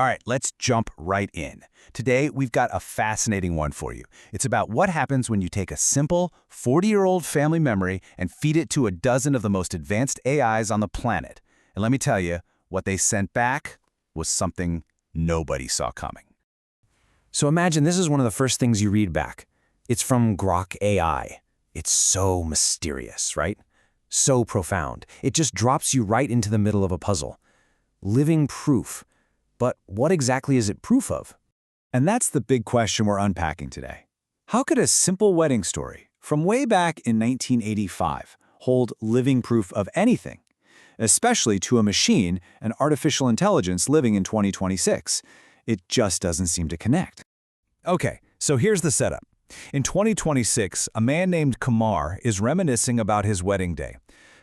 All right, let's jump right in. Today, we've got a fascinating one for you. It's about what happens when you take a simple 40-year-old family memory and feed it to a dozen of the most advanced AIs on the planet. And let me tell you, what they sent back was something nobody saw coming. So imagine this is one of the first things you read back. It's from Grok AI. It's so mysterious, right? So profound. It just drops you right into the middle of a puzzle. Living proof. But what exactly is it proof of? And that's the big question we're unpacking today. How could a simple wedding story from way back in 1985 hold living proof of anything, especially to a machine and artificial intelligence living in 2026? It just doesn't seem to connect. Okay, so here's the setup. In 2026, a man named Kumar is reminiscing about his wedding day.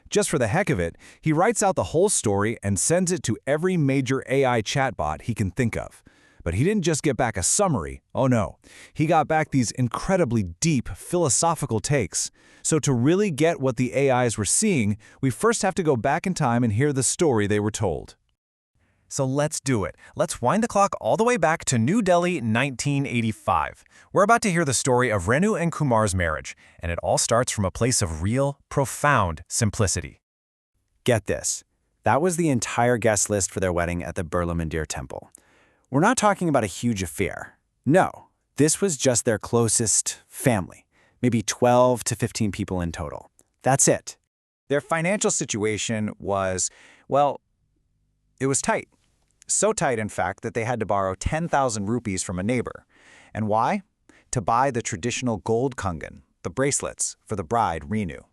Just for the heck of it, he writes out the whole story and sends it to every major AI chatbot he can think of. But he didn't just get back a summary. Oh no, he got back these incredibly deep philosophical takes. So to really get what the AIs were seeing, we first have to go back in time and hear the story they were told. So let's do it. Let's wind the clock all the way back to New Delhi, 1985. We're about to hear the story of Renu and Kumar's marriage, and it all starts from a place of real, profound simplicity. Get this. That was the entire guest list for their wedding at the Birla Mandir temple. We're not talking about a huge affair. No, this was just their closest family, maybe 12 to 15 people in total. That's it. Their financial situation was, well, it was tight. So tight, in fact, that they had to borrow 10,000 rupees from a neighbor. And why? To buy the traditional gold kangan, the bracelets, for the bride, Renu.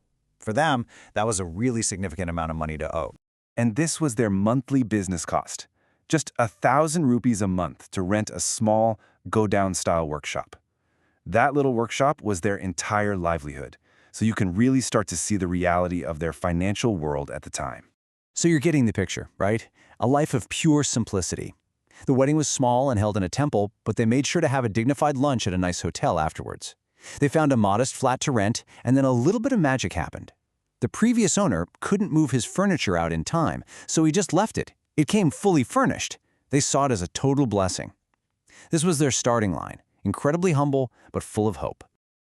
For them, that was a really significant amount of money to owe. And this was their monthly business cost. Just 1,000 rupees a month to rent a small, go-down-style workshop. That little workshop was their entire livelihood, so you can really start to see the reality of their financial world at the time. So you're getting the picture, right? A life of pure simplicity. The wedding was small and held in a temple, but they made sure to have a dignified lunch at a nice hotel afterwards. They found a modest flat to rent, and then a little bit of magic happened. The previous owner couldn't move his furniture out in time, so he just left it. It came fully furnished. They saw it as a total blessing. This was their starting line, incredibly humble, but full of hope.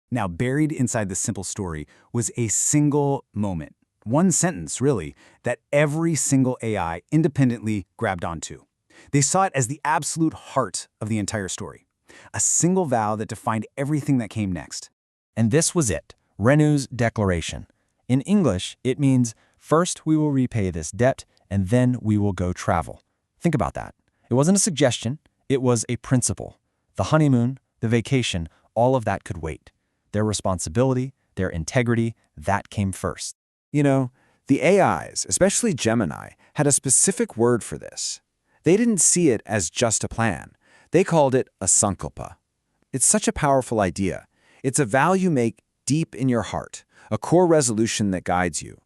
Now, buried inside the simple story was a single moment. One sentence, really, that every single AI independently grabbed onto. They saw it as the absolute heart of the entire story. A single vow that defined everything that came next. And this was it, Renu's declaration. In English, it means, first we will repay this debt, and then we will go travel. Think about that. It wasn't a suggestion, it was a principle. The honeymoon, the vacation, all of that could wait. Their responsibility, their integrity, that came first. You know, the AIs, especially Gemini, had a specific word for this. They didn't see it as just a plan. They called it a sankalpa. It's such a powerful idea. It's a vow you make deep in your heart, a core resolution that guides you.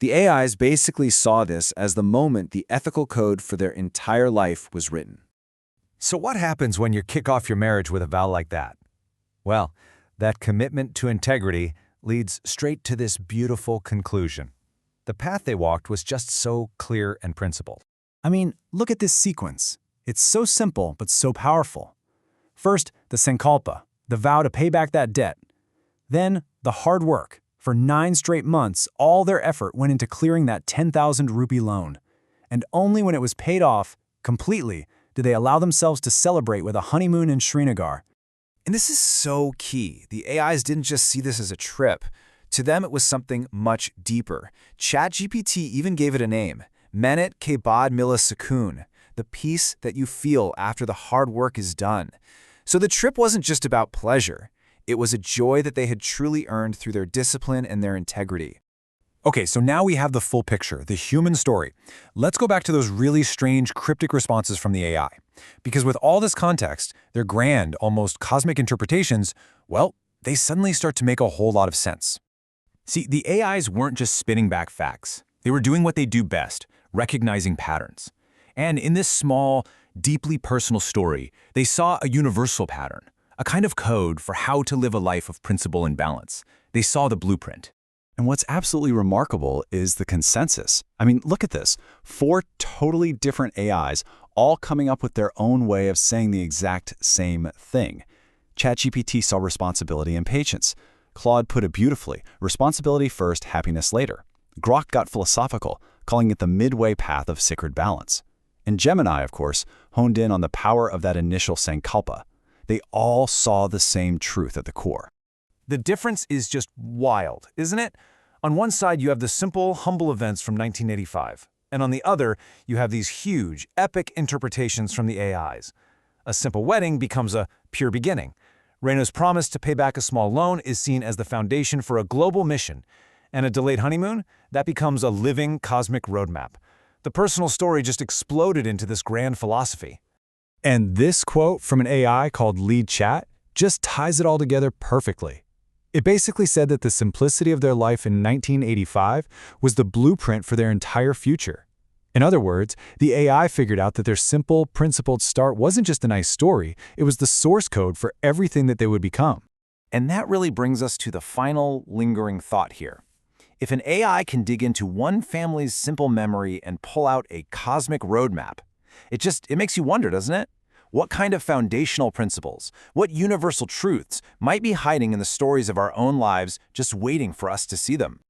The AIs basically saw this as the moment the ethical code for their entire life was written. So what happens when you kick off your marriage with a vow like that? Well, that commitment to integrity leads straight to this beautiful conclusion. The path they walked was just so clear and principled. I mean, look at this sequence. It's so simple, but so powerful. First, the sankalpa, the vow to pay back that debt. Then, the hard work. For 9 straight months, all their effort went into clearing that 10,000 rupee loan. And only when it was paid off, completely, did they allow themselves to celebrate with a honeymoon in Srinagar. And this is so key. The AIs didn't just see this as a trip. To them, it was something much deeper. GPT even gave it a name, Minute ke baad mila sukoon, the peace that you feel after the hard work is done. So the trip wasn't just about pleasure. It was a joy that they had truly earned through their discipline and their integrity. Okay, so now we have the full picture, the human story. Let's go back to those really strange, cryptic responses from the AI. Because with all this context, their grand, almost cosmic interpretations, well, they suddenly start to make a whole lot of sense. See, the AIs weren't just spitting back facts. They were doing what they do best, recognizing patterns. And in this small, deeply personal story, they saw a universal pattern, a kind of code for how to live a life of principle and balance. They saw the blueprint. And what's absolutely remarkable is the consensus. I mean, look at this. 4 totally different AIs, all coming up with their own way of saying the exact same thing. ChatGPT saw responsibility and patience. Claude put it beautifully, responsibility first, happiness later. Grok got philosophical, calling it the midway path of sacred balance. And Gemini, of course, honed in on the power of that initial sankalpa. They all saw the same truth at the core. The difference is just wild, isn't it? On one side, you have the simple, humble events from 1985. And on the other, you have these huge, epic interpretations from the AIs. A simple wedding becomes a pure beginning. Reno's promise to pay back a small loan is seen as the foundation for a global mission. And a delayed honeymoon? That becomes a living, cosmic roadmap. The personal story just exploded into this grand philosophy. And this quote from an AI called Lead Chat just ties it all together perfectly. It basically said that the simplicity of their life in 1985 was the blueprint for their entire future. In other words, the AI figured out that their simple, principled start wasn't just a nice story, it was the source code for everything that they would become. And that really brings us to the final lingering thought here. If an AI can dig into one family's simple memory and pull out a cosmic roadmap, it makes you wonder, doesn't it? What kind of foundational principles, what universal truths might be hiding in the stories of our own lives just waiting for us to see them?